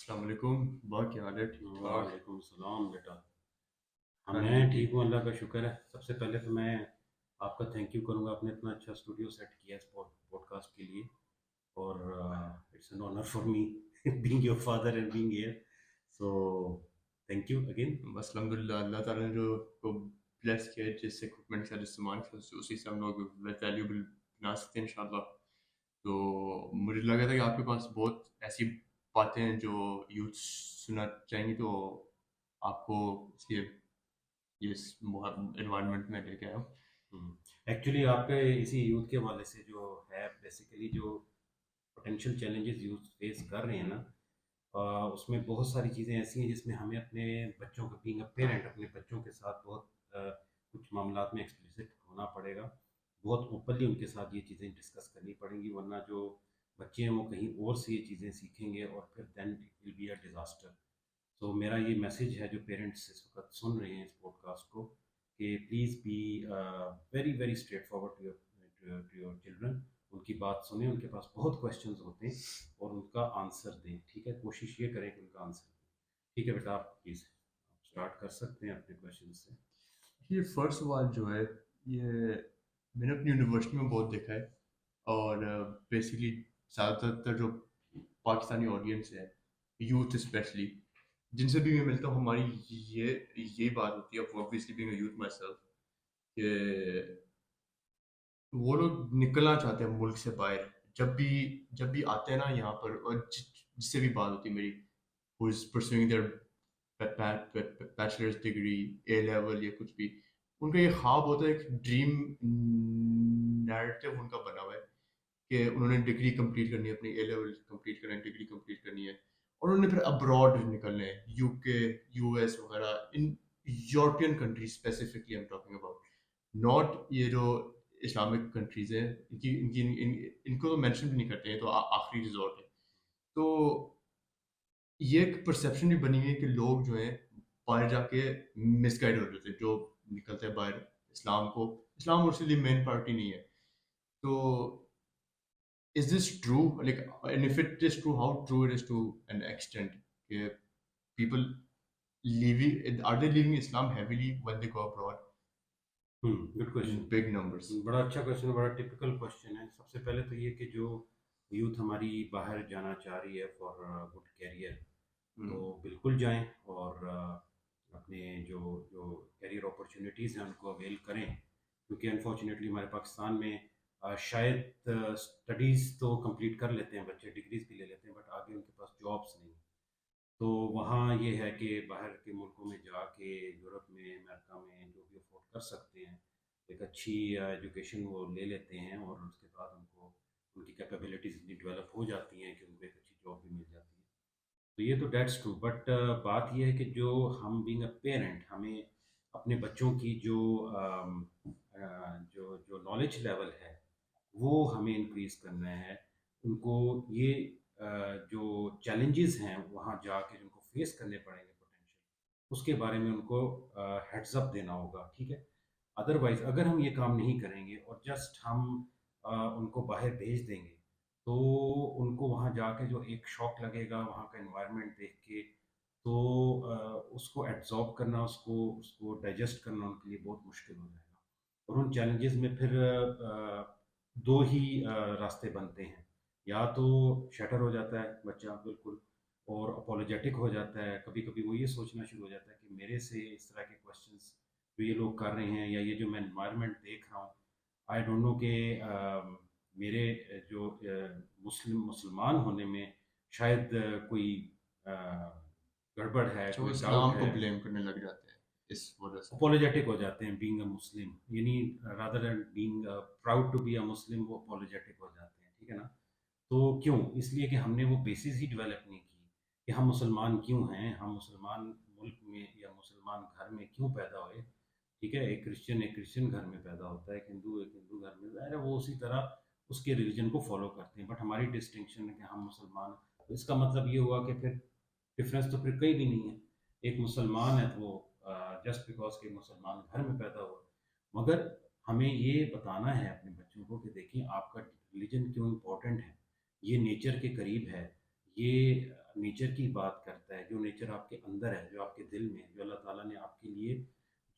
السلام علیکم با، کیا حال ہے؟ ٹھیک ٹھاک؟ وعلیکم السلام بیٹا. ہاں ہاں میں جی. ٹھیک ہوں، اللہ کا شکر ہے. سب سے پہلے تو میں آپ کا تھینک یو کروں گا، آپ نے اتنا اچھا اسٹوڈیو سیٹ کیا اس پوڈ کاسٹ کے لیے. اور it's an honour for me being your father and being here. So thank you again. بس الحمد للہ، اللہ تعالیٰ نے جو کو بلیس کیا ہے، جس اکوپمنٹ کا استعمال کیا، اسی سے ہم لوگ ویلیوبل بنا سکتے ہیں انشاءاللہ. تو مجھے لگا تھا کہ آپ کے پاس بہت ایسی باتیں ہیں جو یوتھ سننا چاہیں گی، تو آپ کو اس لیے یہ انوائرمنٹ میں لے کے آیا ہوں. ایکچولی آپ کے اسی یوتھ کے حوالے سے جو ہے بیسیکلی جو پوٹینشیل چیلنجز یوتھ فیس کر رہے ہیں نا، اس میں بہت ساری چیزیں ایسی ہیں جس میں ہمیں اپنے بچوں کو بینگ اے پیرنٹ اپنے بچوں کے ساتھ بہت کچھ معاملات میں ایکسپلیسٹ ہونا پڑے گا. بہت اوپنلی ان کے ساتھ یہ چیزیں ڈسکس کرنی پڑیں گی، ورنہ جو بچے ہیں وہ کہیں اور سے یہ چیزیں سیکھیں گے اور پھر then it will be a disaster. So میرا یہ میسیج ہے جو پیرنٹس اس وقت سن رہے ہیں اس پوڈ کاسٹ کو، کہ please be very very straight forward to your children. ان کی بات سنیں، ان کے پاس بہت کویشچنز ہوتے ہیں اور ان کا آنسر دیں. ٹھیک ہے، کوشش یہ کریں کہ ان کا آنسر دیں. ٹھیک ہے بیٹا، آپ پلیز اسٹارٹ کر سکتے ہیں اپنے کویشچن سے. یہ فرسٹ سوال جو ہے، یہ میں نے اپنی یونیورسٹی میں بہت دیکھا ہے، اور بیسیکلی زیادہ تر جو پاکستانی آڈینس ہے، یوتھ اسپیشلی، جن سے بھی میں ملتا ہوں، ہماری یہی بات ہوتی ہے. obviously being a youth myself، کہ وہ لوگ نکلنا چاہتے ہیں ملک سے باہر. جب بھی آتے ہیں نا یہاں پر، اور جس سے بھی بات ہوتی ہے میری، who is pursuing their bachelor's degree, a level یا کچھ بھی، ان کا یہ خواب ہوتا ہے، ایک ڈریم نیریٹو ان کا بنا ہوا ہے کہ انہوں نے ڈگری کمپلیٹ کرنی ہے، اپنی اے لیول کمپلیٹ کرنا ہے، ڈگری کمپلیٹ کرنی ہے، اور انہوں نے پھر ابراڈ نکلنے ہیں، یو کے، یو ایس وغیرہ، in European countries specifically am talking about, not یہ جو اسلامک کنٹریز ہیں. ان کو تو مینشن بھی نہیں کرتے ہیں، تو آخری ریزورٹ ہے. تو یہ ایک پرسیپشن بھی بنی ہوئی ہے کہ لوگ جو ہیں باہر جا کے مس گائڈ ہو جاتے ہیں، جو نکلتے ہیں باہر اسلام اس کے لیے مین پارٹی نہیں ہے. تو is this true, like, and if it is true, how true it is to an extent, کہ people are they leaving Islam heavily when they go abroad good question. in big numbers? بڑا اچھا question, بڑا typical question ہے. سب سے پہلے تو یہ کہ جو یوتھ ہماری باہر جانا چاہ رہی ہے فار گڈ کیریئر، تو بالکل جائیں اور اپنے جو جو کیریئر اپرچونیٹیز ہیں ان کو اویل کریں. کیونکہ انفارچونیٹلی ہمارے پاکستان میں شاید اسٹڈیز تو کمپلیٹ کر لیتے ہیں بچے، ڈگریز بھی لے لیتے ہیں، بٹ آگے ان کے پاس جابس نہیں. تو وہاں یہ ہے کہ باہر کے ملکوں میں جا کے، یورپ میں، امریکہ میں، جو بھی افورڈ کر سکتے ہیں، ایک اچھی ایجوکیشن وہ لے لیتے ہیں، اور اس کے بعد ان کو ان کی کیپیبلٹیز اتنی ڈیولپ ہو جاتی ہیں کہ ان کو ایک اچھی جاب بھی مل جاتی ہے. تو یہ تو دیٹس ٹرو، بٹ بات یہ ہے کہ جو ہم بینگ اے پیرنٹ، ہمیں اپنے بچوں کی جو جو جو نالج لیول ہے وہ ہمیں انکریز کرنا ہے. ان کو یہ جو چیلنجز ہیں وہاں جا کے جن کو فیس کرنے پڑیں گے پوٹینشیل، اس کے بارے میں ان کو ہیڈز اپ دینا ہوگا. ٹھیک ہے، ادروائز اگر ہم یہ کام نہیں کریں گے اور جسٹ ہم ان کو باہر بھیج دیں گے، تو ان کو وہاں جا کے جو ایک شوق لگے گا وہاں کا انوائرمنٹ دیکھ کے، تو اس کو ایبزارب کرنا، اس کو ڈائجسٹ کرنا ان کے لیے بہت مشکل ہو جائے گا. اور ان چیلنجز میں پھر دو ہی راستے بنتے ہیں. یا تو شٹر ہو جاتا ہے بچہ بالکل، اور اپولوجیٹک ہو جاتا ہے. کبھی کبھی وہ یہ سوچنا شروع ہو جاتا ہے کہ میرے سے اس طرح کے کویشچنس جو یہ لوگ کر رہے ہیں، یا یہ جو میں انوائرمنٹ دیکھ رہا ہوں، آئی ڈونٹ نو کہ میرے جو مسلمان ہونے میں شاید کوئی گڑبڑ ہے، اچھا، وہ کوئی ڈاؤٹ اسلام کو ہے. بلیم کرنے لگ جاتے ہیں اس وجہ سے. اپولوجیٹک ہو جاتے ہیں بینگ اے مسلم، یعنی rather than being proud to be a Muslim, وہ اپولوجیٹک ہو جاتے ہیں. ٹھیک ہے نا؟ تو کیوں؟ اس لیے کہ ہم نے وہ بیسز ہی ڈیولپ نہیں کی کہ ہم مسلمان کیوں ہیں، ہم مسلمان ملک میں یا مسلمان گھر میں کیوں پیدا ہوئے. ٹھیک ہے، ایک کرسچن گھر میں پیدا ہوتا ہے، ایک ہندو گھر میں، ظاہر ہے وہ اسی طرح اس کے ریلیجن کو فالو کرتے ہیں. بٹ ہماری ڈسٹنکشن ہے کہ ہم مسلمان ہیں. تو اس کا مطلب یہ ہوا کہ پھر ڈفرینس تو پھر کہیں بھی نہیں ہے. ایک مسلمان ہے تو وہ جسٹ بیکاز کہ مسلمان گھر میں پیدا ہوا، مگر ہمیں یہ بتانا ہے اپنے بچوں کو کہ دیکھیں آپ کا ریلیجن کیوں امپورٹنٹ ہے. یہ نیچر کے قریب ہے، یہ نیچر کی بات کرتا ہے، جو نیچر آپ کے اندر ہے، جو آپ کے دل میں ہے، جو اللہ تعالیٰ نے آپ کے لیے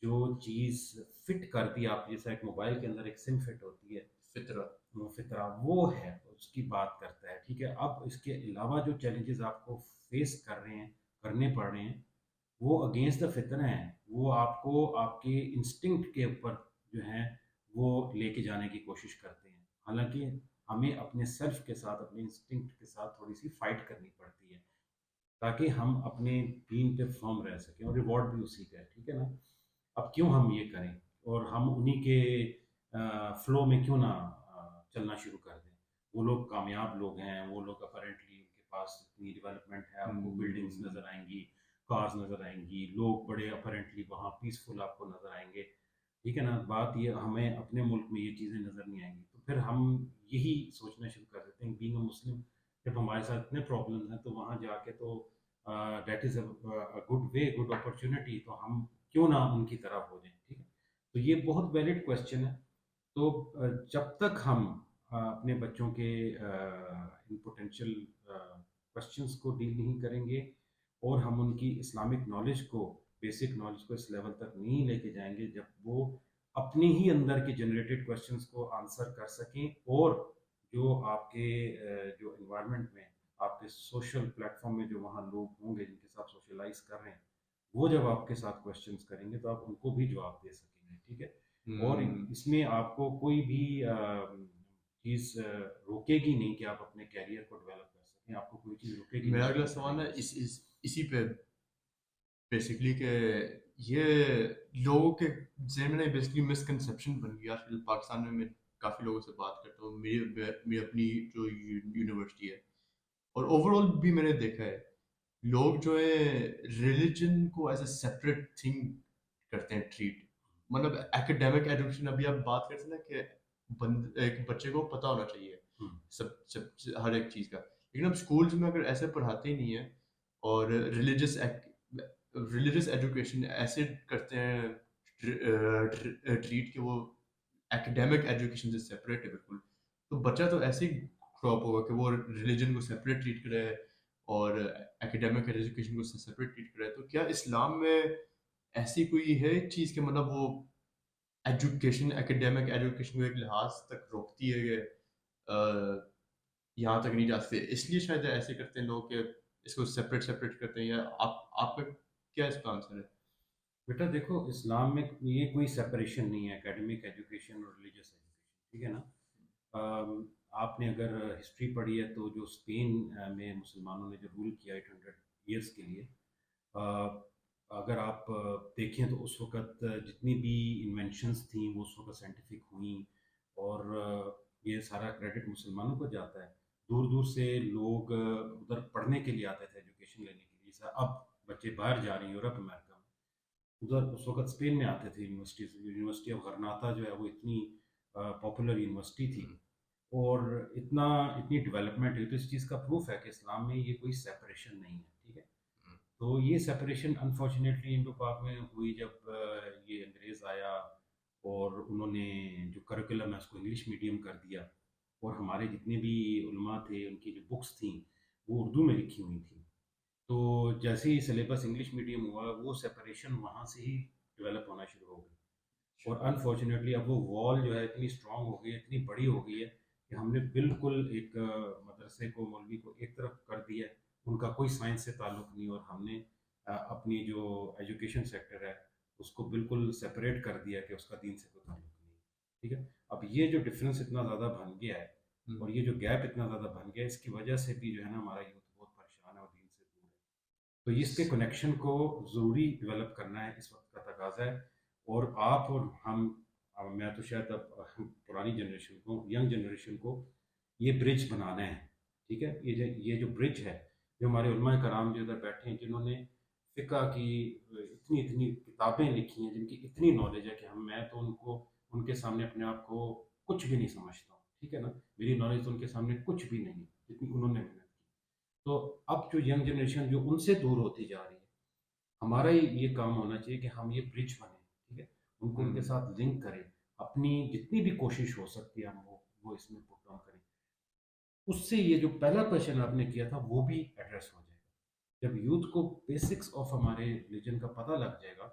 جو چیز فٹ کر دی، آپ جیسا ایک موبائل کے اندر ایک سم فٹ ہوتی ہے، فطرہ. وہ فطرہ وہ ہے، اس کی بات کرتا ہے، ٹھیک ہے. اب اس کے علاوہ جو چیلنجز آپ کو فیس کر رہے ہیں، کرنے پڑ رہے ہیں، وہ اگینسٹ دا فطرہ ہیں، وہ آپ کو آپ کے انسٹنکٹ کے اوپر جو ہیں وہ لے کے جانے کی کوشش کرتے ہیں. حالانکہ ہمیں اپنے سیلف کے ساتھ، اپنے انسٹنکٹ کے ساتھ تھوڑی سی فائٹ کرنی پڑتی ہے تاکہ ہم اپنے دین پہ فرم رہ سکیں، اور ریوارڈ بھی اسی کا ہے، ٹھیک ہے نا. اب کیوں ہم یہ کریں اور ہم انہی کے فلو میں کیوں نہ چلنا شروع کر دیں. وہ لوگ کامیاب لوگ ہیں، وہ لوگ اپیرنٹلی ان کے پاس اتنی ڈیولپمنٹ ہے، آپ کو بلڈنگز نظر آئیں گی، کارز نظر آئیں گی، لوگ بڑے اپیرنٹلی وہاں پیسفل آپ کو نظر آئیں گے، ٹھیک ہے نا. بات یہ ہمیں اپنے ملک میں یہ چیزیں نظر نہیں آئیں گی، تو پھر ہم یہی سوچنا شروع کر دیتے ہیں بینگ اے مسلم. جب ہمارے ساتھ اتنے پرابلمز ہیں تو وہاں جا کے تو that is a good way, good opportunity, تو ہم کیوں نہ ان کی طرح ہو جائیں، ٹھیک ہے. تو یہ بہت ویلڈ کویشچن ہے. تو جب تک ہم اپنے بچوں کے ان پوٹینشیل کوشچنس کو ڈیل نہیں کریں گے اور ہم ان کی اسلامک نالج کو، بیسک نالج کو اس لیول تک نہیں لے کے جائیں گے جب وہ اپنے ہی اندر کے جنریٹڈ کوشچنس کو آنسر کر سکیں، اور جو آپ کے جو انوائرمنٹ میں، آپ کے سوشل پلیٹ فارم میں جو وہاں لوگ ہوں گے جن کے ساتھ سوشلائز کر رہے ہیں، وہ جب آپ کے ساتھ کوشچنس کریں گے تو آپ ان کو بھی جواب دے سکیں گے، ٹھیک ہے. اور اس میں آپ کو کوئی بھی چیز روکے گی نہیں کہ آپ اپنے کیریئر کو ڈیولپ کر سکیں، آپ کو کوئی چیز روکے گی نہیں. میرا اگلا سوال ہے اسی پہ بیسکلی کہ یہ لوگوں کے ذہن میں بیسکلی مسکنسیپشن بن گیا. آج کل پاکستان میں کافی لوگوں سے بات کرتا ہوں، میری اپنی جو یونیورسٹی ہے اور اوور آل بھی میں نے دیکھا ہے، لوگ جو ہے ریلیجن کو ایز اے سیپریٹ تھنگ کرتے ہیں ٹریٹ. مطلب ایکڈیمک ایجوکیشن، ابھی آپ بات کرتے ہیں نا کہ ایک بچے کو پتہ ہونا چاہیے سب ہر ایک چیز کا، لیکن اب اسکولس میں اگر ایسے پڑھاتے ہی نہیں ہیں اور ریلیجس ایجوکیشن ایسے کرتے ہیں ٹریٹ کہ وہ ایکڈیمک ایجوکیشن سے سیپریٹ ہے بالکل، تو بچہ تو ایسے ہی کراپ ہوگا کہ وہ ریلیجن کو سیپریٹ ٹریٹ کرے اور ایکڈیمک ایجوکیشن کو سیپریٹ ٹریٹ کرے. تو کیا اسلام میں ایسی کوئی ہے چیز کہ مطلب وہ ایجوکیشن، ایکڈیمک ایجوکیشن کو ایک لحاظ تک روکتی ہے کہ یہاں تک نہیں جا سکتے، اس لیے شاید ایسے کرتے ہیں لوگ کہ اس کو سیپریٹ کرتے ہیں؟ یا آپ کا کیا اس کا آنسر ہے؟ بیٹا دیکھو، اسلام میں یہ کوئی سپریشن نہیں ہے اکیڈمک ایجوکیشن اور ریلیجس ایجوکیشن، ٹھیک ہے نا. آپ نے اگر ہسٹری پڑھی ہے تو جو اسپین میں مسلمانوں نے جو رول کیا 800 ایئرس کے لیے، اگر آپ دیکھیں تو اس وقت جتنی بھی انوینشنس تھیں وہ اس وقت سائنٹیفک ہوئیں، اور یہ سارا کریڈٹ مسلمانوں کو جاتا ہے. دور دور سے لوگ ادھر پڑھنے کے لیے آتے تھے، ایجوکیشن لینے کے لیے. جیسا اب بچے باہر جا رہے ہیں یورپ امریکہ میں، ادھر اس وقت اسپین میں آتے تھے یونیورسٹیز. یونیورسٹی آف غرناطہ جو ہے وہ اتنی پاپولر یونیورسٹی تھی اور اتنی ڈیولپمنٹ ہے. تو اس چیز کا پروف ہے کہ اسلام میں یہ کوئی سیپریشن نہیں ہے، ٹھیک ہے. تو یہ سیپریشن انفارچونیٹلی ہندو پاک میں ہوئی جب یہ انگریز آیا اور انہوں نے جو کریکولم ہے اس کو انگلش میڈیم کر دیا، اور ہمارے جتنے بھی علماء تھے ان کی جو بکس تھیں وہ اردو میں لکھی ہوئی تھیں. تو جیسے ہی سلیبس انگلش میڈیم ہوا، وہ سیپریشن وہاں سے ہی ڈیولپ ہونا شروع ہو گئی. اور انفارچونیٹلی اب وہ وال جو ہے اتنی اسٹرانگ ہو گئی ہے، اتنی بڑی ہو گئی ہے کہ ہم نے بالکل ایک مدرسے کو، مولوی کو ایک طرف کر دیا ہے، ان کا کوئی سائنس سے تعلق نہیں، اور ہم نے اپنی جو ایجوکیشن سیکٹر ہے اس کو بالکل سپریٹ کر دیا کہ اس کا دین سے کوئی تعلق نہیں ہے، ٹھیک ہے. اب یہ جو ڈفرینس اتنا زیادہ بن گیا ہے اور یہ جو گیپ اتنا زیادہ بن گیا ہے، اس کی وجہ سے بھی جو ہے نا ہمارا یوتھ بہت پریشان ہے اور دین سے دور ہے. تو اس کے کنیکشن کو ضروری ڈیولپ کرنا ہے، اس وقت کا تقاضا ہے. اور آپ اور ہم، میں تو شاید اب پرانی جنریشن کو، ینگ جنریشن کو یہ برج بنانا ہے، ٹھیک ہے. یہ جو برج ہے، جو ہمارے علماء کرام جو ادھر بیٹھے ہیں جنہوں نے فقہ کی اتنی کتابیں لکھی ہیں، جن کی اتنی نالج ہے کہ میں تو ان کے سامنے اپنے آپ کو کچھ بھی نہیں سمجھتا ہوں، ٹھیک ہے نا. میری نالج تو ان کے سامنے کچھ بھی نہیں ہے جتنی انہوں نے محنت کی. تو اب جو ینگ جنریشن جو ان سے دور ہوتی جا رہی ہے، ہمارا یہ کام ہونا چاہیے کہ ہم یہ برج بنیں، ٹھیک ہے. ان کو ان کے ساتھ لنک کریں، اپنی جتنی بھی کوشش ہو سکتی ہے ہم وہ اس میں پٹ ڈاؤن کریں. اس سے یہ جو پہلا کویشچن آپ نے کیا تھا وہ بھی ایڈریس ہو جائے گا. جب یوتھ کو بیسکس آف ہمارے ریلیجن کا پتہ لگ جائے گا،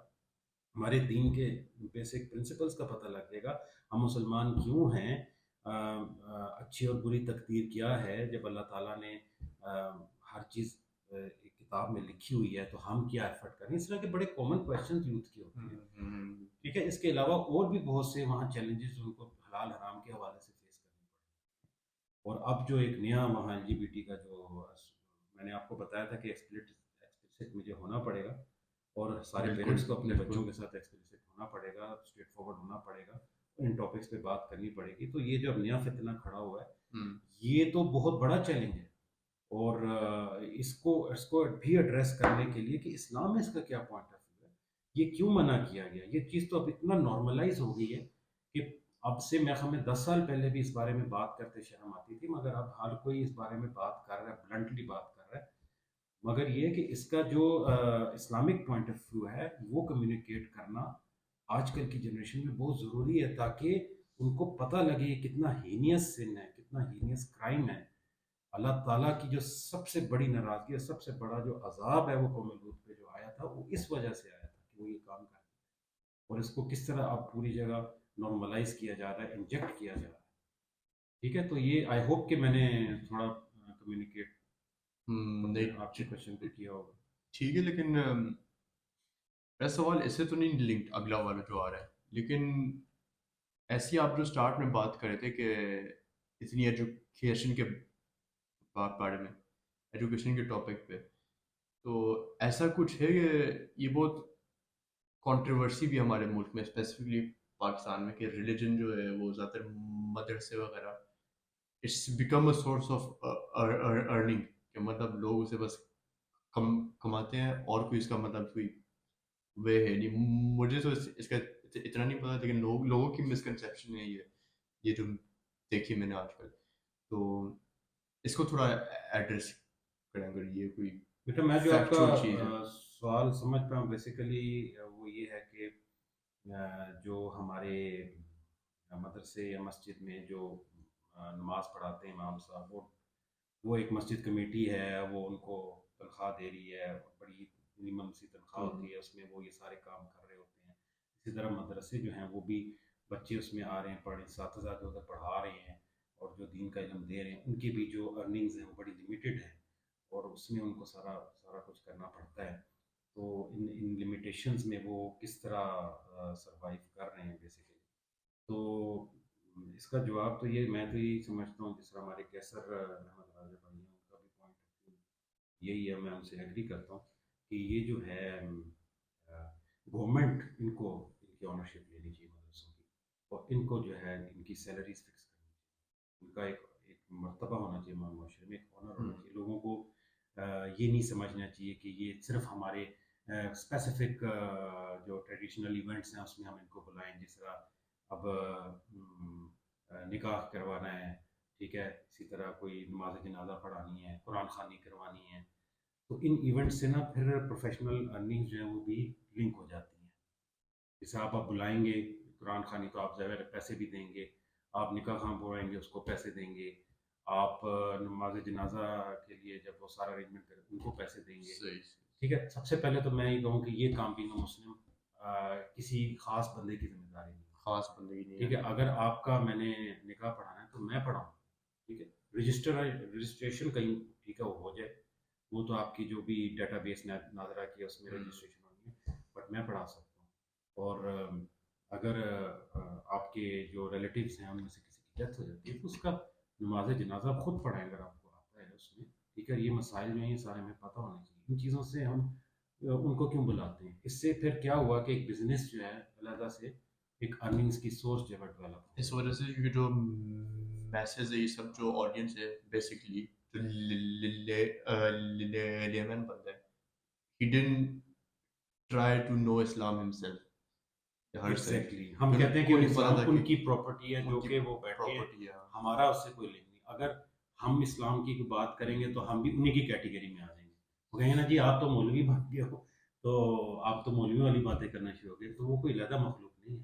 ہمارے دین کے بیسک پرنسپلز کا پتہ لگ جائے گا، ہم مسلمان کیوں ہیں، اچھی اور بری تقدیر کیا ہے، جب اللہ تعالیٰ نے ہر چیز ایک کتاب میں لکھی ہوئی ہے تو ہم کیا ایفرٹ کریں. اس طرح کے بڑے کامن کویشچنز یوتھ کے ہوتے ہیں. ٹھیک ہے، اس کے علاوہ اور بھی بہت سے وہاں چیلنجز ان کو حلال حرام کے حوالے سے فیس کرنے پڑیں. اور اب جو ایک نیا وہاں LGBT کا جو میں نے آپ کو بتایا تھا کہ ایکسپلسٹ مجھے ہونا پڑے گا، اور سارے بالکل پیرنٹس کو اپنے بالکل بچوں کے ساتھ ایکسپلسٹ ہونا پڑے گا، اسٹریٹ فارورڈ ہونا پڑے گا، ان ٹاپکس پہ بات کرنی پڑے گی. تو یہ جو اب نیا فتنہ کھڑا ہوا ہے یہ تو بہت بڑا چیلنج ہے. اور اس کو بھی ایڈریس کرنے کے لیے کہ اسلام میں اس کا کیا پوائنٹ آف ویو ہے، یہ کیوں منع کیا گیا. یہ چیز تو اب اتنا نارملائز ہو گئی ہے کہ اب سے میں ہمیں 10 سال پہلے بھی اس بارے میں بات کرتے شرم آتی تھی، مگر اب ہر کوئی اس بارے میں بات کر رہا ہے، بلنٹلی بات کر رہا ہے. مگر یہ کہ اس کا جو اسلامک پوائنٹ آف ویو ہے وہ کمیونیکیٹ کرنا آج کل کی جنریشن میں بہت ضروری ہے، تاکہ ان کو پتہ لگے یہ کتنا ہینیس سن ہے، کتنا ہینیس کرائم ہے. اللہ تعالیٰ کی جو سب سے بڑی ناراضگی ہے، سب سے بڑا جو عذاب ہے وہ قوم لوط پہ جو آیا تھا وہ اس وجہ سے آیا تھا کہ وہ یہ کام کر. اور اس کو کس طرح اب پوری جگہ نارملائز کیا جا رہا ہے، انجیکٹ کیا جا رہا ہے. ٹھیک ہے، تو یہ آئی ہوپ کہ میں نے تھوڑا کمیونیکیٹ نہیں آپ کے کوشچن کو کیا ہوگا. ٹھیک ہے، لیکن میرا سوال ایسے تو نہیں لنکڈ اگلا والا جو آ رہا ہے، لیکن ایسی آپ جو اسٹارٹ میں بات کر رہے تھے کہ اتنی ایجوکیشن کے بارے میں، ایجوکیشن کے ٹاپک پہ، تو ایسا کچھ ہے کہ یہ بہت کنٹروورسی بھی ہمارے ملک میں اسپیسیفکلی پاکستان میں کہ ریلیجن جو ہے وہ زیادہ تر مدرسے وغیرہ it's become a source of earning, کہ مطلب لوگ اسے بس کماتے ہیں اور کوئی اس کا مطلب کوئی وے ہے نہیں. مجھے تو اس کا اتنا نہیں پتا، لیکن لوگوں کی مسکنسیپشن ہے یہ جو دیکھی میں نے آج کل. تو اس کو تھوڑا ایڈریس کریں اگر یہ کوئی بیٹا میں جو آپ کا فیکچوئل چیز ہے. سوال سمجھ پایا ہوں، بیسیکلی وہ یہ ہے کہ جو ہمارے مدرسے یا مسجد میں جو نماز پڑھاتے ہیں امام صاحب، وہ ایک مسجد کمیٹی ہے، وہ ان کو تنخواہ دے رہی ہے، بڑی منیمم سی تنخواہ ہوتی ہے، اس میں وہ یہ سارے کام کر رہے ہوتے ہیں. اسی طرح مدرسے جو ہیں وہ بھی بچے اس میں آ رہے ہیں، پڑھ اساتذہ جو ادھر پڑھا رہے ہیں اور جو دین کا علم دے رہے ہیں، ان کی بھی جو ارننگز ہیں وہ بڑی لمیٹڈ ہیں، اور اس میں ان کو سارا کچھ کرنا پڑتا ہے. تو ان لمیٹیشنز میں وہ کس طرح سروائیو کر رہے ہیں بیسیکلی. تو اس کا جواب تو یہ میں تو یہی سمجھتا ہوں، جس طرح ہمارے کیسر احمد راجہ بھائی ہیں، ان کا بھی پوائنٹ آف ویو یہی ہے، میں ان سے ایگری کرتا ہوں کہ یہ جو ہے گورنمنٹ ان کی آنرشپ لینی چاہیے مدرسوں کی، اور ان کو جو ہے ان کی سیلریز فکس کرنی چاہیے، ان کا ایک مرتبہ ہونا چاہیے معاشرے میں، ایک آنر ہونا چاہیے. لوگوں کو یہ نہیں سمجھنا چاہیے کہ یہ صرف ہمارے اسپیسیفک جو ٹریڈیشنل ایونٹس ہیں اس میں ہم ان کو بلائیں. جس طرح اب نکاح کروانا ہے، ٹھیک ہے، اسی طرح کوئی نماز جنازہ پڑھانی ہے، قرآن خوانی کروانی ہے، تو ان ایونٹ سے نا پھر پروفیشنل ارننگ جو ہیں وہ بھی لنک ہو جاتی ہیں. جیسے آپ بلائیں گے قرآن خوانی تو آپ ظاہر پیسے بھی دیں گے، آپ نکاح خوان بلائیں گے اس کو پیسے دیں گے، آپ نماز جنازہ کے لیے جب وہ سارا ارینجمنٹ کریں ان کو پیسے دیں گے. صحیح. ٹھیک ہے، سب سے پہلے تو میں یہ کہوں کہ یہ کام بینگ مسلم کسی خاص بندے کی ذمہ داری نہیں ہے. خاص بندگی نہیں ٹھیک ہے، اگر آپ کا میں نے نکاح پڑھانا ہے تو میں پڑھاؤں. ٹھیک ہے، رجسٹریشن کہیں ٹھیک ہے وہ ہو جائے، وہ تو آپ کی جو بھی ڈیٹا بیس ناظرہ کی ہے اس میں رجسٹریشن ہونی ہے، بٹ میں پڑھا سکتا ہوں. اور اگر آپ کے جو ریلیٹیوز ہیں ان میں سے کسی کی ڈیتھ ہو جاتی ہے تو اس کا نماز جنازہ خود پڑھائیں اگر آپ کو آتا ہے اس میں. ٹھیک ہے، یہ مسائل جو ہیں یہ سارے ہمیں پتہ ہونے چاہیے. ان چیزوں سے ہم ان کو کیوں بلاتے ہیں؟ اس سے پھر کیا ہوا کہ ایک بزنس جو ہے علیحدہ سے ایک ارننگز کی سورس جو ہے ڈیولپ. اس وجہ سے یہ جو میسز ہے، یہ سب جو آڈینس ہے بیسکلی جو لیمن بندہ ہے، he didn't try to know Islam himself. Exactly, ہم کہتے ہیں کہ اسلام ان کی پراپرٹی ہے جو کہ وہ بیٹھے ہیں، پراپرٹی ہے. ہمارا اس سے کوئی لنک نہیں. اگر ہم اسلام کی بات کریں گے تو ہم بھی انہی کی کیٹیگری میں آ جائیں گے. وہ کہیں گے نا جی آپ تو مولوی بن گئے ہو، تو آپ تو مولوی والی باتیں کرنا شروع ہو گئے، تو وہ کوئی علیحدہ مخلوق نہیں ہے.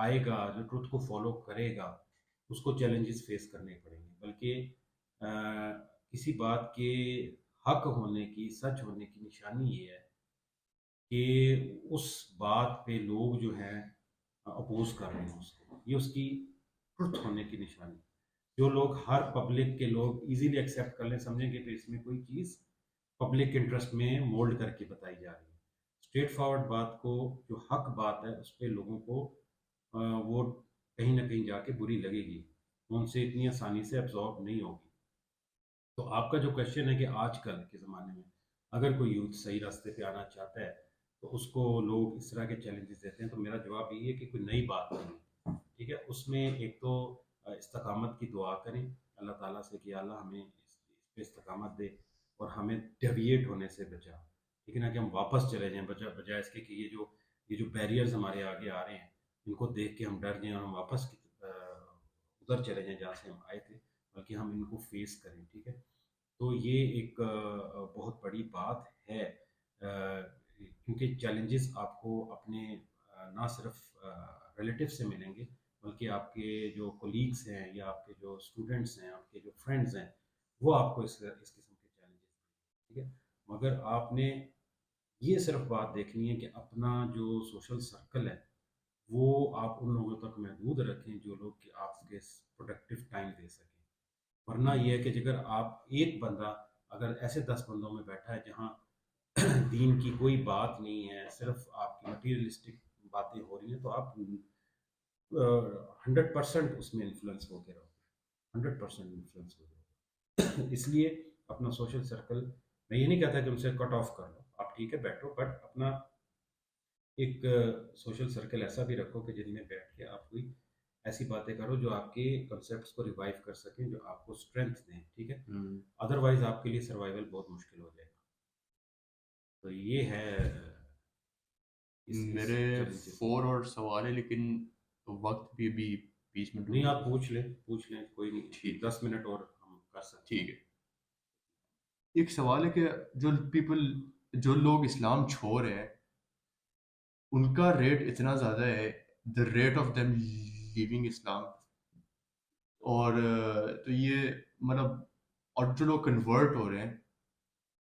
آئے گا، جو ٹروتھ کو فالو کرے گا، اس کو چیلنجز فیس کرنے پڑیں گے، بلکہ کسی بات کے حق ہونے کی، سچ ہونے کی نشانی یہ ہے کہ اس بات پہ لوگ جو ہیں اپوز کر رہے ہیں اس کو، یہ اس کی ٹروتھ ہونے کی نشانی۔ جو لوگ، ہر پبلک کے لوگ ایزیلی ایکسیپٹ کر لیں، سمجھیں گے کہ اس میں کوئی چیز پبلک انٹرسٹ میں مولڈ کر کے بتائی جا رہی ہے، اسٹریٹ فارورڈ بات کو، جو حق بات ہے اس پہ لوگوں کو وہ کہیں نہ کہیں جا کے بری لگے گی، ان سے اتنی آسانی سے ایبزارب نہیں ہوگی۔ تو آپ کا جو کوشچن ہے کہ آج کل کے زمانے میں اگر کوئی یوتھ صحیح راستے پہ آنا چاہتا ہے تو اس کو لوگ اس طرح کے چیلنجز دیتے ہیں، تو میرا جواب یہی ہے کہ کوئی نئی بات نہیں ہے، ٹھیک ہے؟ اس میں ایک تو استقامت کی دعا کریں اللہ تعالیٰ سے کہ اللہ ہمیں اس پہ استقامت دے اور ہمیں ڈیویٹ ہونے سے بچا، ٹھیک ہے نا، کہ ہم واپس چلے جائیں، بجائے اس کے کہ یہ جو بیریئرز ہمارے آگے آ رہے ہیں ان کو دیکھ کے ہم ڈر جائیں اور ہم واپس ادھر چلے جائیں جہاں سے ہم آئے تھے، بلکہ ہم ان کو فیس کریں، ٹھیک ہے؟ تو یہ ایک بہت بڑی بات ہے، کیونکہ چیلنجز آپ کو اپنے نہ صرف ریلیٹیو سے ملیں گے، بلکہ آپ کے جو کولیگس ہیں یا آپ کے جو اسٹوڈنٹس ہیں، آپ کے جو فرینڈز ہیں، وہ آپ کو اس قسم کے چیلنجز، ٹھیک ہے؟ مگر آپ نے یہ صرف بات دیکھنی ہے کہ اپنا جو سوشل سرکل ہے وہ آپ ان لوگوں تک محدود رکھیں جو لوگ کہ آپ کے پروڈکٹیو ٹائم دے سکیں، ورنہ یہ ہے کہ اگر آپ ایک بندہ اگر ایسے 10 بندوں میں بیٹھا ہے جہاں دین کی کوئی بات نہیں ہے، صرف آپ کی مٹیریلسٹک باتیں ہو رہی ہیں، تو آپ 100% اس میں انفلوئنس ہو کے رہو، 100% انفلوئنس ہو کے رہو۔ اس لیے اپنا سوشل سرکل، میں یہ نہیں کہتا کہ ان سے کٹ آف کر لو، آپ ٹھیک ہے بیٹھو، بٹ اپنا ایک سوشل سرکل ایسا بھی رکھو کہ جن میں بیٹھ کے آپ کوئی ایسی باتیں کرو جو آپ کے کنسیپٹس کو ریوائیو کر سکیں، جو آپ کو اسٹرینتھ دیں، ٹھیک ہے؟ ادروائز آپ کے لیے سروائیول بہت مشکل ہو جائے گا۔ تو یہ ہے اس میرے چیلنجز۔ 4 اور سوال ہے لیکن وقت بھی ابھی 20 منٹ نہیں، ہو آپ گئے۔ پوچھ لیں، کوئی نہیں، ٹھیک 10 منٹ اور ہم کر سکتے ہیں۔ ٹھیک ہے، ایک سوال ہے کہ جو لوگ اسلام چھوڑ رہے ہیں ان کا ریٹ اتنا زیادہ ہے، the rate of them leaving Islam, اور تو یہ مطلب، اور جو لوگ کنورٹ ہو رہے ہیں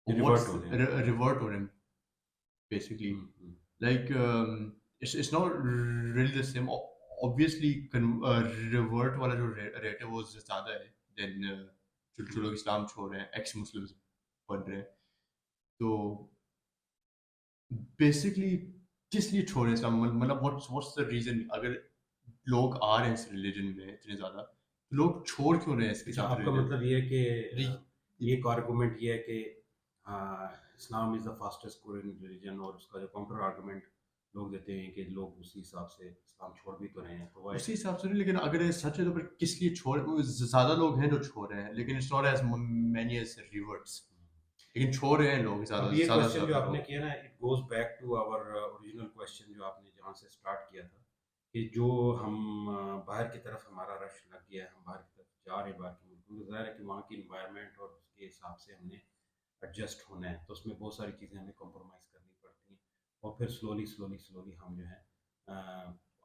ریورٹ ہو رہے ہیں۔ ریورٹ ہو رہے ہیں بیسکلی، ہوں، ہوں۔ like it's not really the same. Obviously revert والا جو ریٹ ہے وہ زیادہ ہے دین جو لوگ اسلام چھوڑ رہے ہیں، ایکس مسلمز بن رہے ہیں، تو بیسکلی کس لیے چھوڑ رہے ہیں اسلام؟ مطلب what's the reason؟ اگر لوگ آ رہے ہیں اس ریلیجن میں اتنے زیادہ، لوگ چھوڑ کیوں رہے ہیں اس کے اچھا، ساتھ آپ کا مطلب یہ ہے کہ ریلیجن؟ ایک آرگومنٹ یہ ہے کہ اسلام از دا فاسٹسٹ گرونگ ریلیجن، اور اس کا جو کاؤنٹر آرگومنٹ لوگ دیتے ہیں کہ لوگ اسی حساب سے اسلام چھوڑ بھی تو رہے ہیں، تو وہ اسی حساب سے نہیں، لیکن اگر یہ سچ ہے تو پھر کس لیے چھوڑ، زیادہ لوگ ہیں جو چھوڑ رہے ہیں لیکن it's not as many as reverts، لیکن چھوڑ رہے ہیں لوگ اب زیادہ یہ زیادہ سے کوشچن جو زیادہ آپ لوگ۔ نے کیا نا، it goes back to our original question جو آپ نے جہاں سے اسٹارٹ کیا تھا، کہ جو ہم باہر کی طرف ہمارا رش لگ گیا ہے، ہم باہر کی طرف جا رہے ہیں، باہر کے ملکوں میں، ظاہر ہے کہ وہاں کی انوائرمنٹ اور اس کے حساب سے ہم نے ایڈجسٹ ہونا ہے، تو اس میں بہت ساری چیزیں ہمیں کمپرومائز کرنی پڑتی ہیں، اور پھر سلولی ہم جو ہے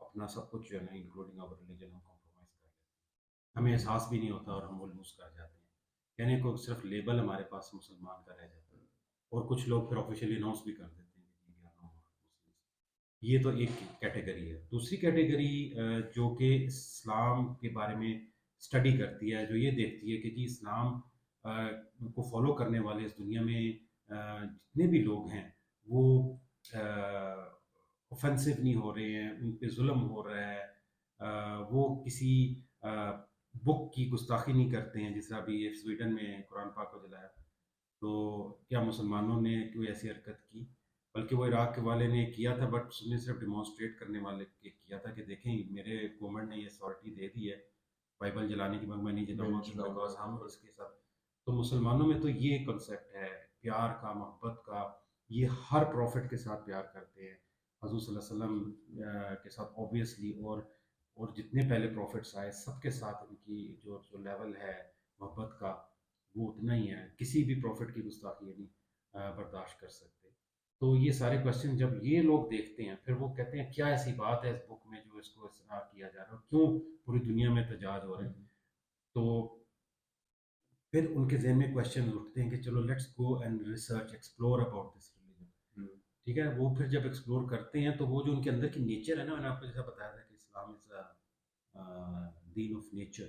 اپنا سب کچھ جو ہے نا انکلوڈنگ آور ریلیجن ہم کمپرومائز کر لیتے ہیں، ہمیں احساس بھی نہیں ہوتا اور ہم وہ لوز کر جاتے ہیں، یعنی کو صرف لیبل ہمارے پاس مسلمان کا رہ جاتا ہے، اور کچھ لوگ پھر آفیشیلی اناؤنس بھی کر دیتے ہیں کہ we are no more Muslims۔ یہ تو ایک کیٹیگری ہے۔ دوسری کیٹیگری جو کہ اسلام کے بارے میں اسٹڈی کرتی ہے، جو یہ دیکھتی ہے کہ جی اسلام کو فالو کرنے والے اس دنیا میں جتنے بھی لوگ ہیں وہ اوفینسو نہیں ہو رہے ہیں، ان پہ ظلم ہو رہا ہے، وہ کسی بک کی گستاخی نہیں کرتے ہیں، جس طرح ابھی سویڈن میں قرآن پاک کو جلایا، تو کیا مسلمانوں نے کوئی ایسی حرکت کی؟ بلکہ وہ عراق کے والے نے کیا تھا، بٹ اس نے صرف ڈیمانسٹریٹ کرنے والے کیا تھا کہ دیکھیں میرے گورنمنٹ نے یہ اتھارٹی دے دی ہے بائبل جلانے کی، مگر میں نہیں جلاؤں گا بیکاز ہم اس کے ساتھ۔ تو مسلمانوں میں تو یہ کنسیپٹ ہے پیار کا، محبت کا، یہ ہر پروفٹ کے ساتھ پیار کرتے ہیں، حضور صلی اللہ علیہ وسلم کے ساتھ اوبویسلی، اور جتنے پہلے پروفٹس آئے سب کے ساتھ ان کی جو لیول ہے محبت کا وہ اتنا ہی ہے، کسی بھی پروفٹ کی گستاخی نہیں برداشت کر سکتے۔ تو یہ سارے کوشچن جب یہ لوگ دیکھتے ہیں پھر وہ کہتے ہیں کیا ایسی بات ہے اس بک میں جو اس کو اس طرح کیا جا رہا ہے، کیوں پوری دنیا میں احتجاج ہو رہے ہیں. تو پھر ان کے ذہن میں کوشچن اٹھتے ہیں کہ چلو let's go and research explore about this religion. ٹھیک ہے، وہ پھر جب ایکسپلور کرتے ہیں تو وہ جو ان کے اندر کی نیچر ہے نا، میں نے آپ کو جیسا بتایا تھا کہ اسلام از دین آف نیچر.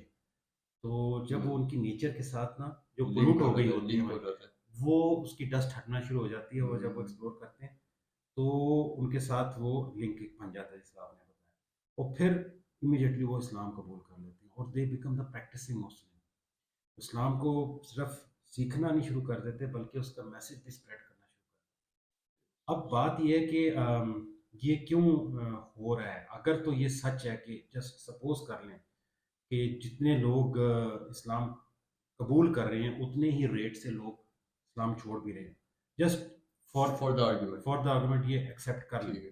تو جب وہ ان کی نیچر کے ساتھ نا جو پولوٹ ہو گئی ہوتی ہے وہ اس کی ڈسٹ ہٹنا شروع ہو جاتی ہے، اور جب وہ ایکسپلور کرتے ہیں تو ان کے ساتھ وہ لنک بن جاتا ہے جیسا آپ نے بتایا، اور پھر امیڈیٹلی وہ اسلام قبول کر لیتے ہیں اور دے بیکم دا پریکٹسنگ مسلم. اسلام کو صرف سیکھنا نہیں شروع کر دیتے بلکہ اس کا میسج بھی اسپریڈ کرنا شروع کر دیتے. اب بات یہ ہے کہ یہ کیوں ہو رہا ہے. اگر تو یہ سچ ہے کہ جسٹ سپوز کر لیں کہ جتنے لوگ اسلام قبول کر رہے ہیں اتنے ہی ریٹ سے لوگ اسلام چھوڑ بھی رہے ہیں، جسٹ فار دا آرگومنٹ یہ ایکسیپٹ کر لیں،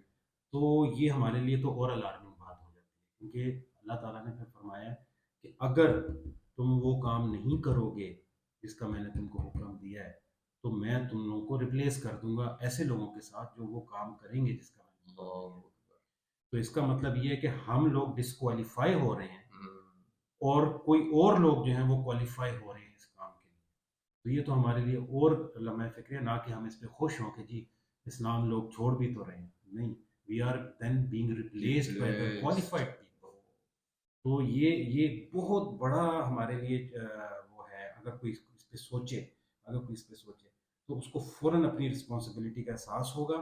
تو یہ ہمارے لیے تو اور الارمنگ بات ہو جاتی ہے. کیونکہ اللہ تعالیٰ نے پھر فرمایا ہے کہ اگر تم وہ کام نہیں کرو گے جس کا میں نے تم کو حکم دیا ہے تو میں تم لوگوں کو ریپلیس کر دوں گا ایسے لوگوں کے ساتھ جو وہ کام کریں گے جس کا میں نے حکم دیا ہے. تو اس کا مطلب یہ ہے کہ ہم لوگ ڈسکوالیفائی ہو رہے ہیں اور کوئی اور لوگ جو ہیں وہ کوالیفائی ہو رہے ہیں اس کام کے لیے. تو یہ تو ہمارے لیے اور لمحہ فکر ہے، نہ کہ ہم اس پہ خوش ہوں کہ جی اسلام لوگ چھوڑ بھی تو رہے ہیں. نہیں، we are then being replaced by the qualified people. تو یہ بہت بڑا ہمارے لیے وہ ہے. اگر کوئی اس پہ سوچے، اگر کوئی اس پہ سوچے تو اس کو فوراً اپنی رسپانسبلٹی کا احساس ہوگا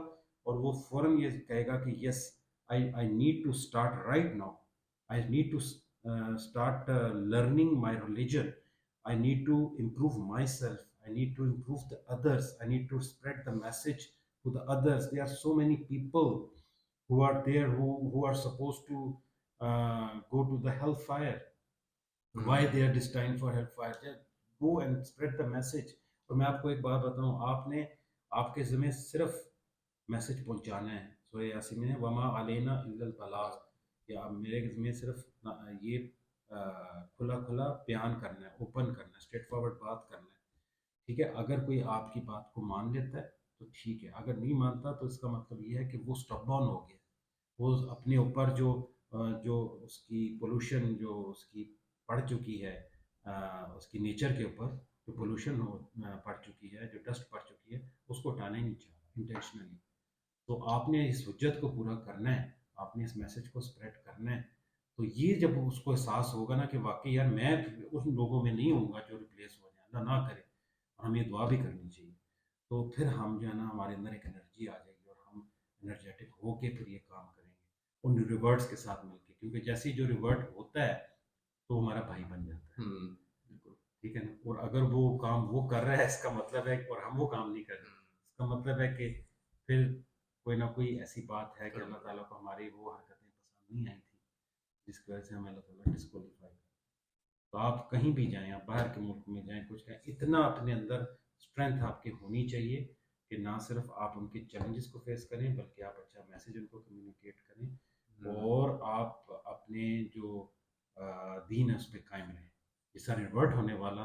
اور وہ فوراً یہ کہے گا کہ yes I need to start right now. I need to start learning my religion. I need to improve myself. I need to improve the others. I need to spread the message to the others. There are so many people who are there who are supposed to go to the hellfire. Why they are destined for hellfire? Just go and spread the message. اور میں آپ کو ایک بات بتاؤں، آپ کے ذمہ صرف میسج پہنچانا ہے. سورہ یاسین میں وما علینا الا البلاغ، یا میرے ذمہ صرف یہ کھلا کھلا بیان کرنا ہے، اوپن کرنا ہے، اسٹریٹ فارورڈ بات کرنا ہے. ٹھیک ہے، اگر کوئی آپ کی بات کو مان لیتا ہے تو ٹھیک ہے، اگر نہیں مانتا تو اس کا مطلب یہ ہے کہ وہ اسٹپ ڈاؤن ہو گیا. وہ اپنے اوپر جو اس کی پولوشن جو اس کی پڑ چکی ہے، اس کی نیچر کے اوپر جو پولوشن پڑ چکی ہے، جو ڈسٹ پڑ چکی ہے، اس کو ہٹانا ہی نہیں چاہ رہا انٹینشنلی. تو آپ نے اس حجت کو پورا کرنا ہے، آپ نے اس میسج کو اسپریڈ کرنا ہے. تو یہ جب اس کو احساس ہوگا نا کہ واقعی یار میں ان لوگوں میں نہیں ہوں گا جو ریپلیس ہو جائیں، اللہ نہ کرے، اور ہمیں دعا بھی کرنی چاہیے. تو پھر ہم جو ہے نا ہمارے اندر ایک انرجی آ جائے گی اور ہم انرجیٹک ہو کے پھر یہ کام کریں گے ان ریورٹس کے ساتھ مل کے. کیونکہ جیسے ہی جو ریورٹ ہوتا ہے تو ہمارا بھائی بن جاتا ہے. ٹھیک ہے نا. اور اگر وہ کام وہ کر رہا ہے اس کا مطلب ہے، اور ہم وہ کام نہیں کر رہے، اس کا مطلب ہے کہ پھر کوئی نہ کوئی ایسی بات ہے کہ اللہ تعالیٰ کو ہماری وہ حرکتیں پسند نہیں آئی تھی جس کی وجہ سے ہمیں اللہ تعالیٰ ڈسکوالیفائی کر. تو آپ کہیں بھی جائیں، آپ باہر کے ملک میں جائیں، کچھ کریں، اتنا اپنے اندر اسٹرینتھ آپ کی ہونی چاہیے کہ نہ صرف آپ ان کے چیلنجز کو فیس کریں بلکہ آپ اچھا میسیج ان کو کمیونیکیٹ کریں اور آپ اپنے جو دین ہے اس پہ قائم رہیں. یہ سارا ریورٹ ہونے والا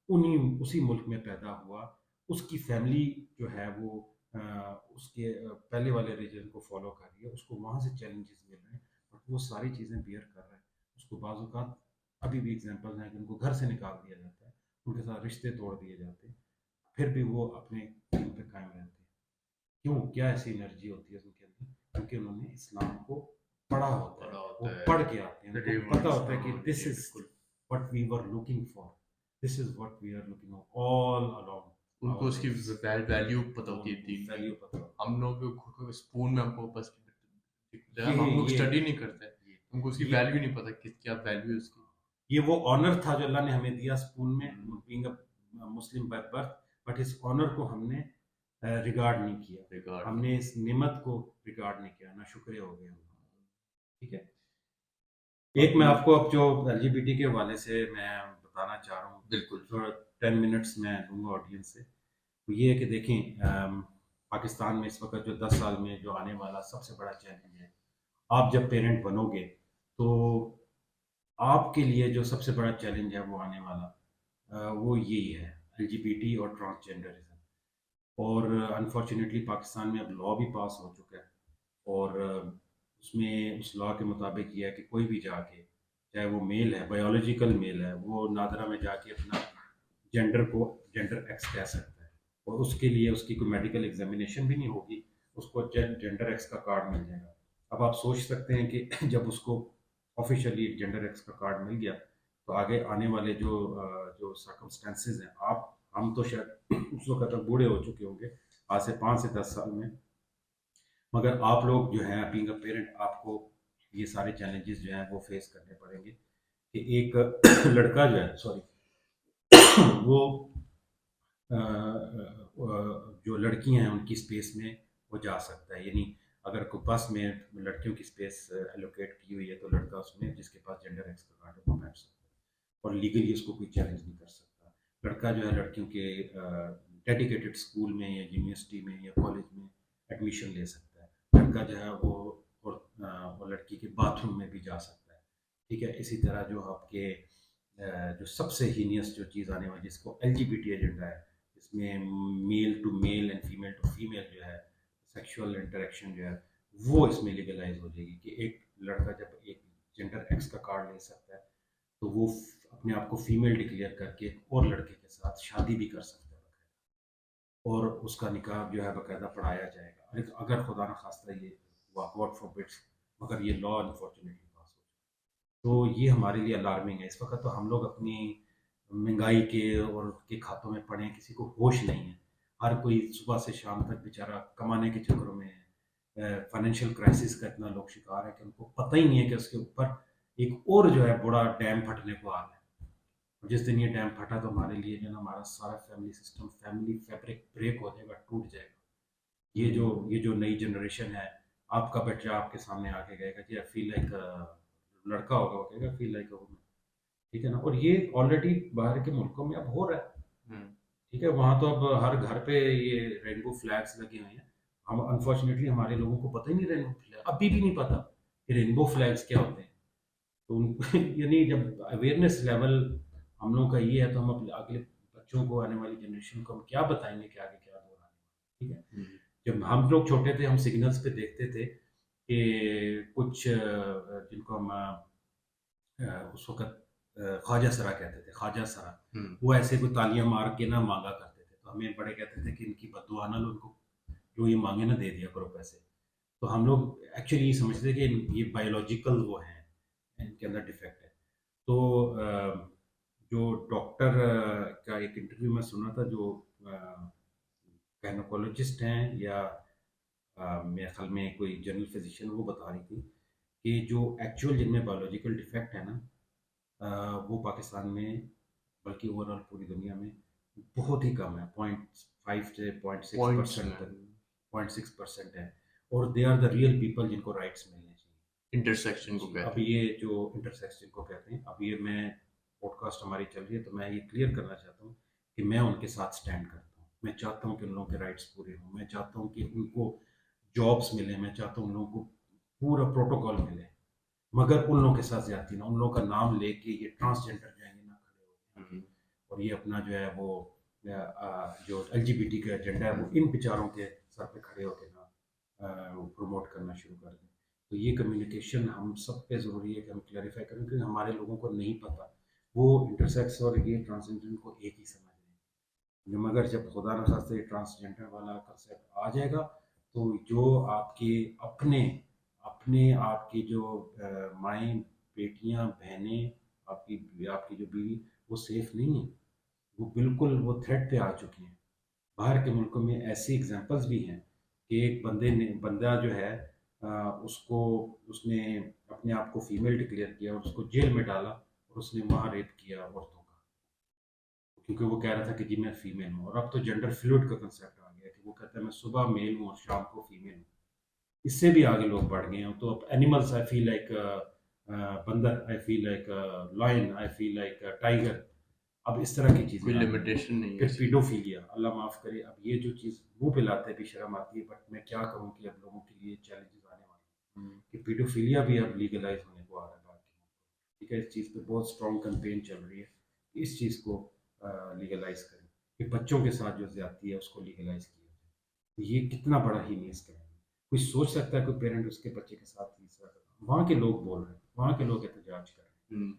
اسی ملک میں پیدا ہوا، اس کی فیملی جو ہے وہ اس کے پہلے والے ریلیجن کو فالو کر رہی ہے، اس کو وہاں سے چیلنجز مل رہے ہیں اور وہ ساری چیزیں بیئر کر رہا ہے. اس کو بعض اوقات ابھی بھی ایگزامپل ہیں کہ ان کو گھر سے نکال دیا جاتا ہے، ان کے ساتھ رشتے توڑ دیے جاتے ہیں، پھر بھی وہ اپنے دین پہ قائم رہتے ہیں. کیوں؟ کیا ایسی انرجی ہوتی ہے ان کے اندر؟ کیونکہ انہوں نے اسلام کو پڑھا ہوتا ہے، وہ پڑھ کے آتے ہیں، ان کو پتہ ہوتا ہے کہ دس از what we were looking for, this is what we are looking for all along. ان کو اس کی ویلیو پتہ ہوتی ہے، ویلیو پتہ ہوتی ہے. ہم لوگ اسپون میں ہم کو بس ہم لوگ اسٹڈی نہیں کرتے، ہم کو اس کی ویلیو نہیں پتہ کہ کیا ویلیو ہے اس کی. یہ وہ آنر تھا جو اللہ نے ہمیں دیا اسپون میں، being a Muslim by birth, but اس آنر کو ہم نے ریگارڈ نہیں کیا، ہم نے اس نعمت کو ریگارڈ نہیں کیا، نہ شکریہ ہو گیا. ٹھیک ہے. ایک میں آپ کو اب جو ایل جی بی ٹی کے حوالے سے میں بتانا چاہ رہا ہوں، بالکل تھوڑا 10 منٹس میں دوں گا آڈینس سے. تو یہ ہے کہ دیکھیں پاکستان میں اس وقت جو 10 سال میں جو آنے والا سب سے بڑا چیلنج ہے، آپ جب پیرنٹ بنو گے تو آپ کے لیے جو سب سے بڑا چیلنج ہے وہ آنے والا وہ یہی ہے، ایل جی بی ٹی اور ٹرانسجینڈرزم. اور انفارچونیٹلی پاکستان میں اب لا بھی پاس ہو چکا ہے، اور اس میں اس لا کے مطابق یہ ہے کہ کوئی بھی جا کے، چاہے وہ میل ہے، بایولوجیکل میل ہے، وہ نادرہ میں جا کے اپنا جینڈر کو جینڈر ایکس کہہ سکتا ہے، اور اس کے لیے اس کی کوئی میڈیکل ایگزامینیشن بھی نہیں ہوگی، اس کو جینڈر ایکس کا کارڈ مل جائے گا۔ اب آپ سوچ سکتے ہیں کہ جب اس کو آفیشیلی جینڈر ایکس کا کارڈ مل گیا تو آگے آنے والے جو سرکمسٹانسز ہیں، ہم تو شاید اس وقت تک بوڑھے ہو چکے ہوں گے، آج سے 5 سے 10 سال میں، مگر آپ لوگ جو ہیں بینگ اے پیرنٹ، آپ کو یہ سارے چیلنجز جو ہیں وہ فیس کرنے پڑیں گے کہ ایک لڑکا جو ہے، سوری، وہ جو لڑکیاں ہیں ان کی اسپیس میں وہ جا سکتا ہے، یعنی اگر کوئی بس میں لڑکیوں کی اسپیس الوکیٹ کی ہوئی ہے تو لڑکا اس میں، جس کے پاس جینڈر ایکس کا کارڈ ہے، وہ بیٹھ سکتا ہے، اور لیگلی اس کو کوئی چیلنج نہیں کر سکتا۔ لڑکا جو ہے لڑکیوں کے ڈیڈیکیٹڈ اسکول میں یا یونیورسٹی میں یا کالج میں ایڈمیشن لے سکتا ہے، لڑکا جو ہے وہ لڑکی کے باتھ روم میں بھی جا سکتا ہے، ٹھیک ہے۔ اسی طرح جو آپ کے جو سب سے ہینیس جو چیز آنے والی، جس کو L G B T agenda ہے، اس میں male to male and female to female جو ہے سیکشول انٹریکشن جو ہے وہ اس میں لیگلائز ہو جائے گی، کہ ایک لڑکا جب ایک جینڈر ایکس کا کارڈ لے سکتا ہے تو وہ اپنے آپ کو فیمیل ڈکلیئر کر کے ایک اور لڑکے کے ساتھ شادی بھی کر سکتا ہے باقاعدہ، اور اس کا نکاح جو ہے باقاعدہ پڑھایا جائے گا، اگر خدا نخواستہ یہ گاڈ فوربڈس، مگر یہ لا انفارچونیٹلی پاس ہو جائے تو یہ ہمارے لیے الارمنگ ہے۔ اس وقت تو ہم لوگ اپنی مہنگائی کے اور کے کھاتوں میں پڑے ہیں، کسی کو ہوش نہیں ہے، ہر کوئی صبح سے شام تک بیچارہ کمانے کے چکروں میں ہے، فائنینشیل کرائسس کا اتنا لوگ شکار ہے کہ ان کو پتہ ہی نہیں ہے کہ اس کے اوپر ایک اور جو ہے بڑا ڈیم پھٹنے کو آ رہا ہے، اور جس دن یہ ڈیم پھٹا تو ہمارے لیے جو ہے نا ہمارا سارا family system, family fabric break ہو جائے گا، ٹوٹ جائے گا۔ یہ جو نئی جنریشن ہے، آپ کا بچہ آپ کے سامنے آ کے گئے گا کہ فیل لائک لڑکا ہوگا، وہ کہے گا فیل لائک وومن، ٹھیک ہے نا، اور یہ آلریڈی باہر کے ملکوں میں اب ہو رہا ہے، ٹھیک ہے، وہاں تو اب ہر گھر پہ یہ رینبو فلیگس لگے ہوئے ہیں، ہم انفارچونیٹلی ہمارے لوگوں کو پتہ ہی نہیں، رینبو فلیگ ابھی بھی نہیں پتہ کہ رینبو فلیگس کیا ہوتے ہیں، تو یعنی جب اویئرنیس لیول ہم لوگوں کا یہ ہے تو ہم اپنے اگلے بچوں کو، آنے والی جنریشن کو ہم کیا بتائیں گے کہ آگے کیا دور آنے والا ہے، ٹھیک ہے۔ جب ہم لوگ چھوٹے تھے ہم سگنلز پہ دیکھتے تھے کہ کچھ جن کو ہم اس وقت خواجہ سرا کہتے تھے، خواجہ سرا، وہ ایسے کوئی تالیاں مار کے نہ مانگا کرتے تھے، تو ہمیں بڑے کہتے تھے کہ ان کی بد دعا نہ لو، ان کو جو یہ مانگے نہ دے دیا کرو پیسے، تو ہم لوگ ایکچولی یہ سمجھتے تھے کہ یہ بایولوجیکل وہ ہیں، ان کے اندر ڈیفیکٹ ہے۔ تو جو ڈاکٹر کا ایک انٹرویو میں سنا تھا، جو گائنوکولوجسٹ ہیں، یا میرے خیال میں کوئی جنرل فزیشین، وہ بتا رہی تھی کہ جو ایکچوئل جن میں بایولوجیکل ڈیفیکٹ ہے نا، وہ پاکستان میں، بلکہ اوور آل پوری دنیا میں بہت ہی کم ہے، 0.5 سے 0.6% تک، 0.6% ہے، اور they are the real people جن کو رائٹس ملنے چاہیے، انٹرسیکشن کو کہتے اب یہ جو انٹرسیکشن کو کہتے ہیں، اب یہ میں پوڈ کاسٹ ہماری چل رہی ہے تو میں یہ کلیئر کرنا چاہتا ہوں کہ میں ان کے ساتھ سٹینڈ کرتا ہوں، میں چاہتا ہوں کہ ان لوگوں کے رائٹس پورے ہوں، میں چاہتا ہوں کہ ان کو جابس ملیں، میں چاہتا ہوں ان لوگوں کو پورا پروٹوکال ملے، مگر ان لوگوں کے ساتھ زیادتی نہ، ان لوگوں کا نام لے کے یہ ٹرانسجینڈر جائیں گے نہ کھڑے ہو، اور یہ اپنا جو ہے وہ جو ایل جی بی ٹی کا ایجنڈا ہے وہ ان بیچاروں کے سر پہ کھڑے ہو کے نہ پروموٹ کرنا شروع کر دیں۔ تو یہ کمیونیکیشن ہم سب پہ ضروری ہے کہ ہم کلیریفائی کریں، کیونکہ ہمارے لوگوں کو نہیں پتہ، وہ انٹرسیکس اور یہ ٹرانسجینڈر کو ایک ہی سمجھ رہے ہیں، مگر جب خدا نخواستہ یہ ٹرانسجینڈر والا کنسیپٹ آ جائے گا تو جو آپ کے اپنے آپ کی جو مائیں، بیٹیاں، بہنیں، آپ کی جو بیوی، وہ سیف نہیں ہیں، وہ بالکل وہ تھریٹ پہ آ چکی ہیں۔ باہر کے ملکوں میں ایسی ایگزامپلز بھی ہیں کہ ایک بندہ جو ہے اس نے اپنے آپ کو فیمیل ڈکلیئر کیا اور اس کو جیل میں ڈالا، اور اس نے وہاں ریپ کیا عورتوں کا، کیونکہ وہ کہہ رہا تھا کہ جی میں فیمیل ہوں، اور اب تو جینڈر فلوئڈ کا کنسیپٹ آ گیا کہ وہ کہتا ہے میں صبح میل ہوں اور شام کو فیمیل ہوں، اس سے بھی آگے لوگ بڑھ گئے ہیں، تو اب اینیملس آئی فیل لائک بندر، آئی فیل لائک لائن، آئی فیل لائک ٹائیگر، اب اس طرح کی چیزیں کوئی آ گئی ہیں۔ لمیٹیشن نہیں ہے پھر اس کی۔ پیڈوفیلیا، اللہ معاف کرے، اب یہ جو چیز منہ پہ لاتے بھی شرم آتی ہے، بٹ میں کیا کہوں کہ اب لوگوں کے لیے چیلنجز آنے والے ہیں کہ پیڈوفیلیا بھی اب لیگلائز ہونے کو آ رہا ہے بات کی، ٹھیک ہے، اس چیز پہ بہت اسٹرانگ کمپین چل رہی ہے کہ اس چیز کو لیگلائز کریں، کہ بچوں کے ساتھ جو زیادتی ہے اس کو لیگلائز کیا یہ کتنا بڑا ہی نیز ہے. کوئی سوچ سکتا ہے کوئی پیرنٹ اس کے بچے کے ساتھ اس طرح کرتا؟ وہاں کے لوگ بول رہے ہیں، وہاں کے لوگ احتجاج کر رہے ہیں.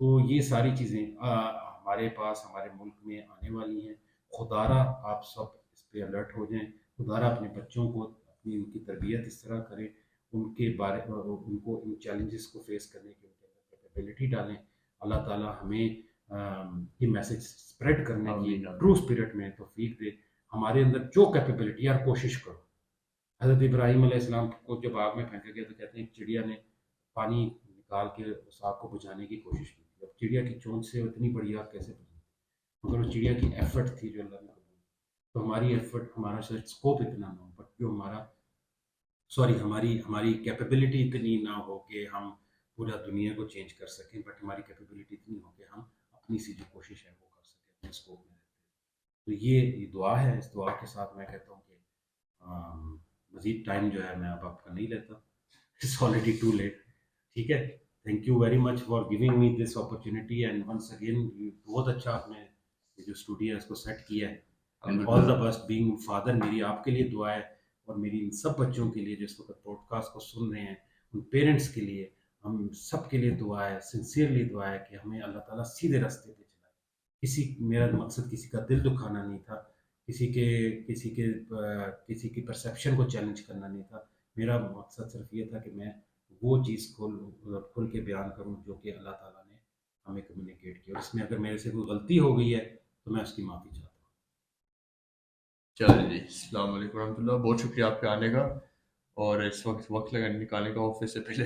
تو یہ ساری چیزیں ہمارے پاس ہمارے ملک میں آنے والی ہیں. خدارا آپ سب اس پہ الرٹ ہو جائیں. خدارا اپنے بچوں کو اپنی ان کی تربیت اس طرح کریں، ان کے بارے ان کو ان چیلنجز کو فیس کرنے کی ان کے اندر کیپیبلٹی ڈالیں. اللہ تعالیٰ ہمیں یہ میسج اسپریڈ کرنے کی آمین ٹرو آمین. اسپرٹ میں توفیق دے. ہمارے اندر جو کیپیبلٹی، یار کوشش کرو. حضرت ابراہیم علیہ السلام کو جب آگ میں پھینکا گیا تو کہتے ہیں ایک چڑیا نے پانی نکال کے اس آگ کو بجھانے کی کوشش کی. اب چڑیا کی چونچ سے اتنی بڑی آگ کیسے بجھے؟ مگر وہ چڑیا کی ایفرٹ تھی جو اللہ نے قبول. تو ہماری ایفرٹ، ہمارا شاید اسکوپ اتنا نہ ہو، بٹ جو ہماری کیپیبلٹی اتنی نہ ہو کہ ہم پورا دنیا کو چینج کر سکیں، بٹ ہماری کیپیبلٹی اتنی ہو کہ ہم اپنی سی جو کوشش ہے وہ کر سکیں اپنے اسکوپ میں رہتے ہوئے. تو یہ دعا ہے. اس دعا کے ساتھ میں کہتا ہوں کہ مزید ٹائم جو ہے میں اب آپ کا نہیں لیتا. It's already too late. ٹھیک ہے. Thank you very much for giving me this opportunity and once again بہت اچھا آپ نے یہ جو اسٹوڈیو ہے اس کو سیٹ کیا ہے. And all the best. Being father میری آپ کے لیے دعا ہے اور میری ان سب بچوں کے لیے جو اس وقت پوڈ کاسٹ کو سن رہے ہیں، ان پیرنٹس کے لیے ہم سب کے لیے دعا ہے، سنسیئرلی دعا ہے کہ ہمیں اللہ تعالیٰ سیدھے راستے پہ چلائے. میرا مقصد کسی کا دل دکھانا نہیں تھا، کسی کی پرسیپشن کو چیلنج کرنا نہیں تھا. میرا مقصد صرف یہ تھا کہ میں وہ چیز کھل کے بیان کروں جو کہ اللہ تعالیٰ نے ہمیں کمیونیکیٹ کیا. اور اس میں اگر میرے سے کوئی غلطی ہو گئی ہے تو میں اس کی معافی چاہتا ہوں. چلیں جی، السلام علیکم ورحمۃ اللہ. بہت شکریہ آپ کے آنے کا، اور اس وقت نکالنے کا آفس سے پہلے